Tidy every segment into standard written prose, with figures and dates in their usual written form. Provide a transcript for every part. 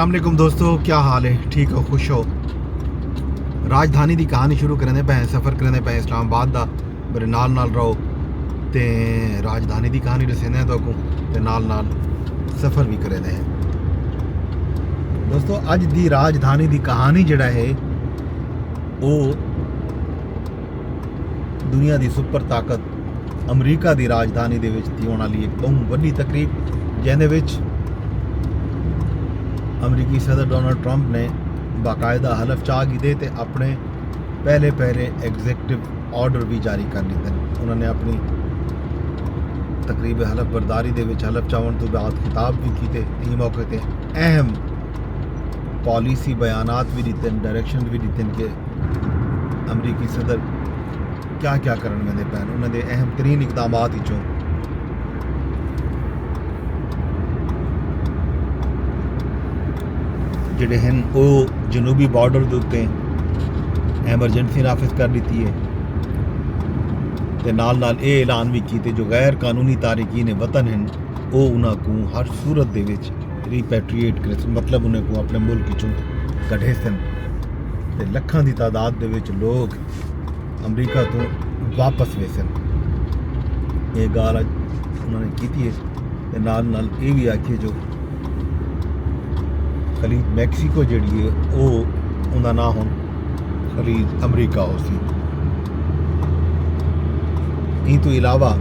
अस्सलामुअलैकुम दोस्तों, क्या हाल है? ठीक हो? खुश हो? राजधानी की कहानी शुरू करने पे सफ़र करने पे इस्लामाबाद का मेरे नाल नाल रहो तो राजधानी की कहानी दसेंदे तो नाल नाल सफ़र भी करे हैं। दोस्तों, अज की राजधानी की कहानी जड़ा है वो दुनिया की सुपर ताकत अमरीका की राजधानी दे विच होने वाली एक बहुत वड्डी तकरीब जिहदे अमरीकी सदर डोनाल्ड ट्रंप ने बाकायदा हलफ चाह कीते ते अपने पहले एग्जीक्यूटिव ऑर्डर भी जारी कर दिते। उन्होंने अपनी तकरीब हलफ बरदारी दे विच हलफ चाहन तो बाद खिताब भी किए। इस मौके पर अहम पॉलिसी बयानात भी दिते, डायरेक्शन भी दिते कि अमरीकी सदर क्या क्या करन वेंदे पैन। उन्होंने अहम तरीन इकदामात विचों जिहड़े हैं वो जनूबी बॉर्डर के उत्ते एमरजेंसी नाफिज कर दी है ते नाल नाल ये ऐलान भी किए जो गैर कानूनी तारकीन वतन हैं वो उन्होंने हर सूरत दे विच रिपैट्रिएट करे, मतलब उन्हें को अपने मुल्क चों कढ़े सन ते लखां की तादाद दे विच लोग अमरीका तो वापस वे सन। ये गाल उन्होंने की है ते नाल नाल ये भी आखिए जो खलीज मैक्सीको जी है वो उनका ना हुण खलीज अमरीका हो सी। इन तो इलावा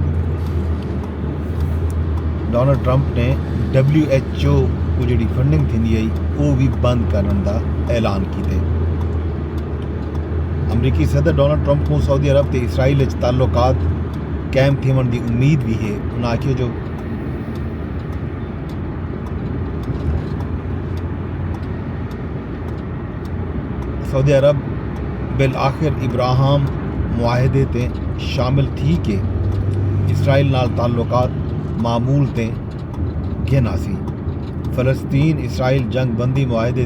डोनाल्ड ट्रंप ने WHO को जी फंडिंग थी आई वो भी बंद करने का ऐलान किए। अमरीकी सदर डोनाल्ड ट्रंप को सऊदी अरब ते इसराइल ताल्लुकात कायम थिवन की उम्मीद भी है। उन्हें आखियो जो सऊदी अरब बिल आखिर इब्राहिम मुआहदे ते शामिल थी कि इसराइल नाल ताल्लुकात मामूल ते गिना सी। फ़लस्तीन इसराइल जंग बंदी मुआहदे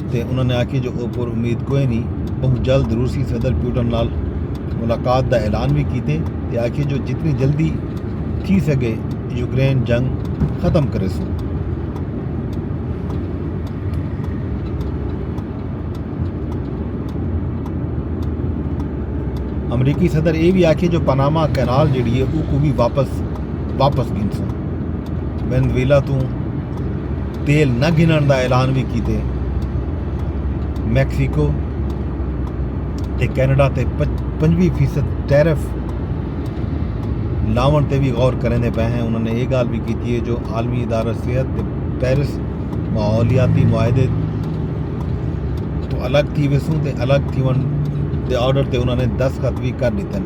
ते उन्होंने आखी जो ऊपर उम्मीद कोई नहीं, बहुत जल्द रूसी सदर पुतिन नाल मुलाकात का ऐलान भी किए ते आखी जो जितनी जल्दी थी सके यूक्रेन जंग ख़त्म करे सो। अमरीकी सदर ये भी आखे जो पनामा कैनाल जी है वो भी वापस गिनसूँ। वेनेजुएला तो तेल न गिनण का ऐलान भी किए। मैक्सीको ते कैनेडा ते 25% टैरिफ लावन ते भी गौर करने पे हैं। उन्होंने ये गाल भी की है जो आलमी इदारा सेहत ते पेरिस माहौलियाती मुआहदे तो अलग थी वेसूँ ते अलग थी वन दे ऑर्डर ते उन्होंने दस्तखत भी कर दिते।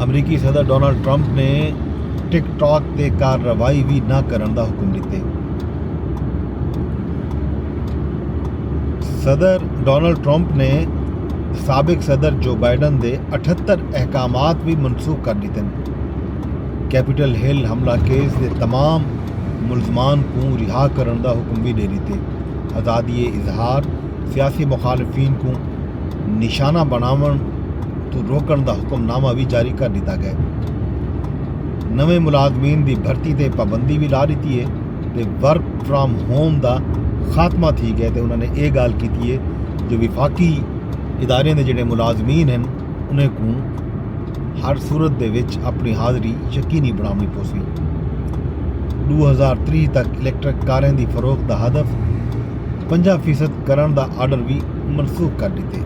अमरीकी सदर डोनाल्ड ट्रंप ने टिकटॉक ते कार्रवाई भी ना करने का हुक्म दिते। सदर डोनाल्ड ट्रंप ने साबिक सदर जो बाइडन दे 78 अहकामात भी मनसूख कर दिते। कैपिटल हिल हमला केस के तमाम मुलजमान को रिहा करने का हुक्म भी दे दिते। आज़ादी इजहार सियासी मुखालफिन को निशाना बनावन तो रोकने का हुक्मनामा भी जारी कर दिता गया। नवे मुलाजमीन की भर्ती से पाबंदी भी ला दी है तो वर्क फ्राम होम का खात्मा थी गया। तो उन्होंने ये गाल की है जो विफाकी इदारे के जोड़े मुलाजमीन हैं उन्हें को हर सूरत दे विच अपनी हाज़री यकीनी बनानी पोसी। 2030 तक इलैक्ट्रिक कारें की फरोख्त का हदफ 50% करने का आर्डर भी मनसूख कर दिते।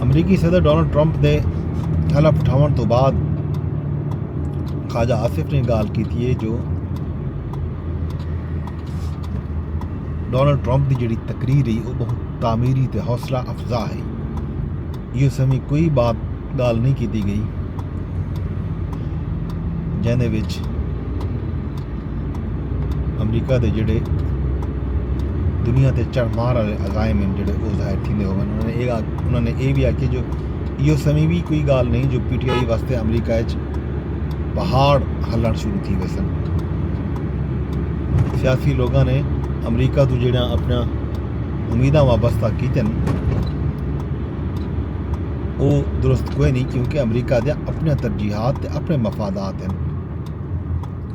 अमरीकी सदर डोनाल्ड ट्रंप ने हलफ उठावन तो बाद ख्वाजा आसिफ ने गाल की थी जो डोनाल्ड ट्रंप की जी तकरीर रही वो बहुत तामीरी ते हौसला अफजा है। ये समय कोई बात गाल नहीं की गई जिहदे विच अमरीका के जोड़े दुनिया के चढ़मार वाले अजायम हैं जोड़े वो जाहिर थी हो। उन्होंने ये भी आखे जो यो समय भी कोई गाल नहीं जो PTI वास्ते अमरीका पहाड़ हलन शुरू थी वे सन। सियासी लोगों ने अमरीका तो जोड़ा अपना उम्मीदा वाबस्ता की वो दुरुस्त कोई नहीं, क्योंकि अमरीका दे अपने तरजीहात ते अपने मफादात हैं।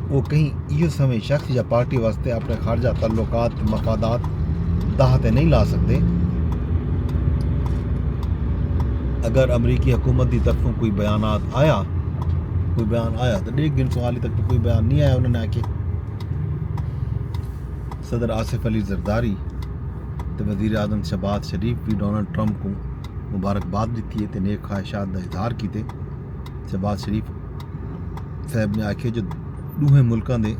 वो कहीं इहो समय शख्स या पार्टी वास्ते अपने खारजा तल्लुकात ते मफादात दाह ते नहीं ला सकते। अगर अमरीकी हुकूमत की तरफों कोई बयान आया तो 1.5 दिन हाली तक तो कोई बयान नहीं आया। उन्होंने आके सदर आसिफ अली जरदारी तो वज़ीर आज़म शहबाज शरीफ भी डोनाल्ड ट्रंप को मुबारकबाद दी है तो नेक ख्वाहिशात का इजहार किए। शहबाज शरीफ साहब ने आखे जो दूहे मुल्कों के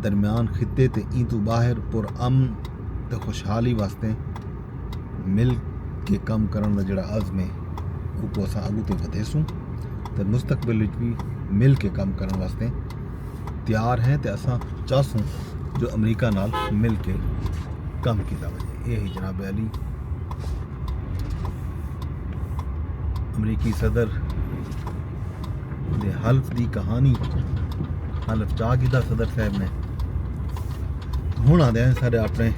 दरम्यान खिते ते ई तो बाहर पुरअमन ते खुशहाली वास्ते मिल के कम करने का जोड़ा अज़म है वो अस अगू तो वधेसूँ तो मुस्तकबिल भी मिल के कम करने वास्ते तैयार हैं तो असा चाहसूँ जो अमरीका नाल मिल के कम किया वजे। यही जनाब अली अमरीकी सदर दे हल्फ की कहानी हल्फ चाह किया सदर साहब ने। हुण आदे हैं साढ़े अपने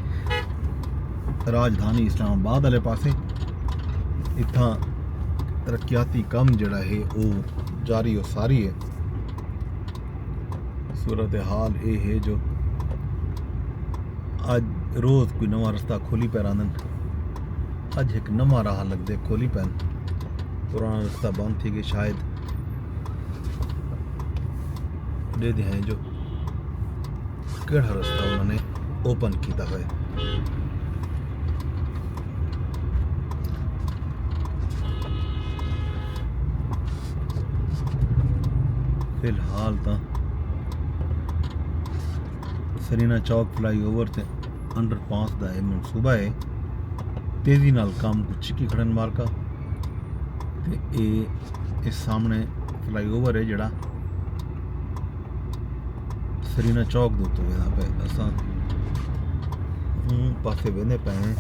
राजधानी इस्लामाबाद वाले पासे इत्थां तरक्याती कम जड़ा है वो जारी और सारी है। सूरत हाल ये है जो अज रोज़ कोई नवा रस्ता खोली पैर आंदन। अज एक नवा राह लगदे खोली पैन, पुराना रास्ता बंद थी गए शायद दे दे हैं जो केड़ा रास्ता उन्होंने ओपन किया है। फिलहाल तो सरीना चौक फ्लाई ओवर से अंडरपास का यह मनसूबा है। तेज़ी नाल काम कुछ की खड़न मार्का ते इस सामने फ्लाई ओवर है जड़ा सरीना चौक दे उत्ते वेंदा पे। असां पासे वेंदे पे हैं,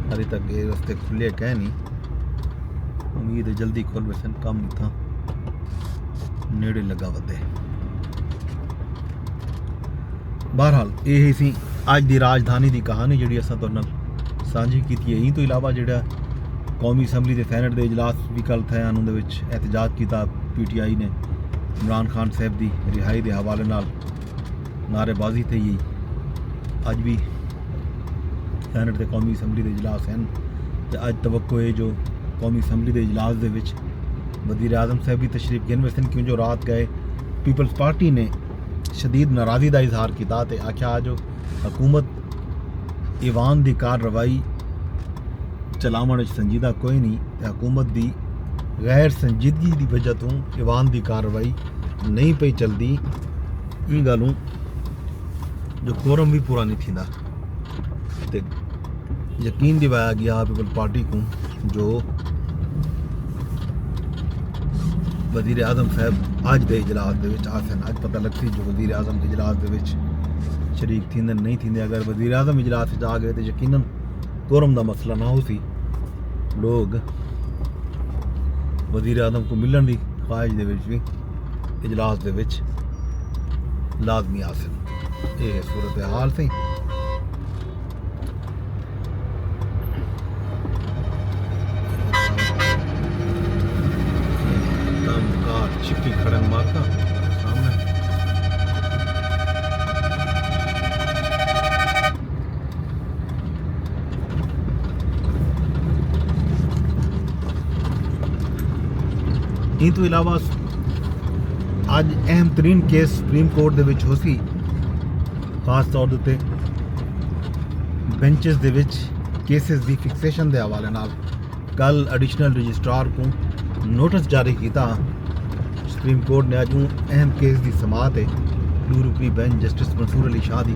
हाले तक ये रस्ते खुले कह नहीं, उम्मीद है जल्दी खुल वैसे काम इतना नेड़े लगा वधे। बहरहाल ये सी अज की राजधानी की कहानी जी असां तुहाडे नाल सांझी की है। ई तो इलावा जो कौमी असैंबली के सैनट के इजलास भी कल थे उन्होंने एहतजाज किया। PTI ने इमरान खान साहब की रिहाई के हवाले नाल नारेबाजी थी। अज भी सैनट के कौमी असैंबली के इजलास हैं तो अज तवक्को है जो कौमी असैंबली के इजलास के वज़ीर आज़म साहब भी तशरीफ गिन वैसे क्यों जो रात गए पीपल्स पार्टी ने शदीद नाराज़गी का इजहार किया तो आख्या जो हुकूमत ईवान की कार्रवाई चलावन संजीदा कोई नहीं तो हुकूमत की गैर संजीदगी की वजह तो ईवान की कार्रवाई नहीं पई चलती। इन गलों जो कोरम भी पूरा नहीं थींदा ते यकीन दिवाया गया पीपल पार्टी को जो वज़ीर आज़म साहब अज के इजलास के आसन अज पता लगती जो वज़ीर आज़म के इजलास के शरीक थींदे नहीं थींदे। अगर वज़ीर आज़म इजलास आ गए तो यकीनन कोरम का मसला ना हो सी, लोग वज़ीर आज़म को मिलन की ख्वाहिश भी इजलास के लाजमी आसन। ये सूरत हाल थी। चिट्टी खड़न मारका सामने इन तो इलावा अज अहम तरीन केस सुप्रीम कोर्ट दे विच हो सी, खास तौर पर बेंचेस दे विच केसेस की फिक्सेशन के हवाले नाल कल एडिशनल रजिस्ट्रार को नोटिस जारी किया। सुप्रीम कोर्ट ने अज अहम केस की समात है 2 रुकनी बेंच जस्टिस मंसूर अली शाह की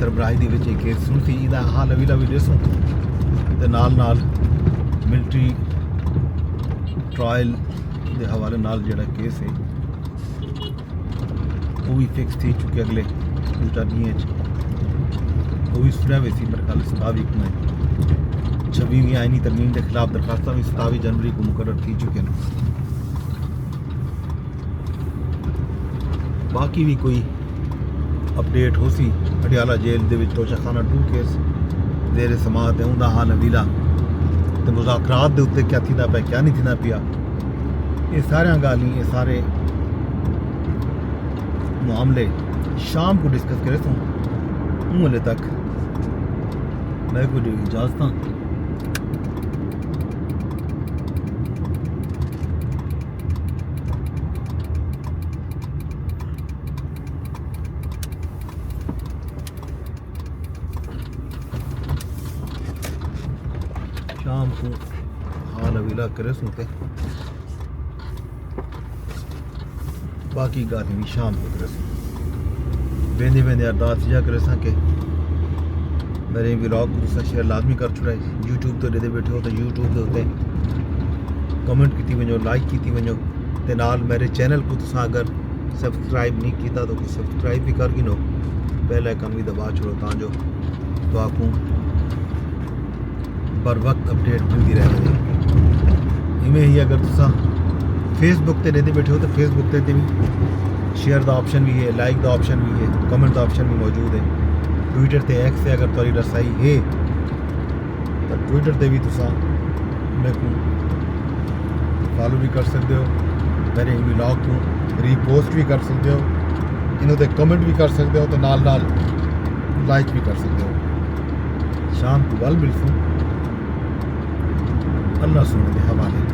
सरबराही के केस सुन सी। इसका हाल अवीला भी दसूँ तो नाल मिलिट्री ट्रायल के हवाले नाल जिहड़ा केस है वो भी फिक्स थी चुके। अगले 2-4 दिन वो भी सुनिया वे सी मेरे ख्याल 27 में 26वीं आईनी तरमीम के खिलाफ दरखास्त भी 27 जनवरी को मुकर्रर थी चुके हैं। बाकी भी कोई अपडेट हो सी पटियाला जेल के तोशाखाना 2 केस जेरे समात है उनका हाल अवीला ते मुज़ाकरात दे उत्ते क्या थींदा पिया क्या नहीं थींदा पिया, ये सारियां गाली ये सारे मामले शाम को डिस्कस करे तो हले तक मैं को इजाज़त शाम को हाल अवीला करे सुनते बाकी गाली भी शाम को करे बेंदे बेंदे अरदास या करे सा के मेरे व्लॉग को तुसा शेयर लाजमी कर छुड़ा यूट्यूब तो दे बैठे हो तो यूट्यूब के उत्ते कमेंट की वजो लाइक की वजो ते नाल मेरे चैनल को तुसा अगर सब्सक्राइब नहीं किया तो सब्सक्राइब भी कर गिनो बेल आइकन भी दबा छोड़ो तां जो तो आपको बर वक्त अपडेट मिलती रहे। इवें ही अगर तुसा फेसबुक ते देते बैठे हो तो फेसबुक ते भी शेयर का ऑप्शन भी है, लाइक का ऑप्शन भी है, कमेंट का ऑप्शन भी मौजूद है। ट्विटर ते एक्स से अगर थोड़ी रसाई है तो ट्विटर ते भी तुसा मेरे को फॉलो भी कर सकते हो, मेरे व्लॉग को रीपोस्ट भी कर सकते हो, इन्हों ते कमेंट भी कर सकते हो तो नाल नाल लाइक भी कर सकते हो। शाम को वल मिलसूँ अल्लाह सुने के हवाले।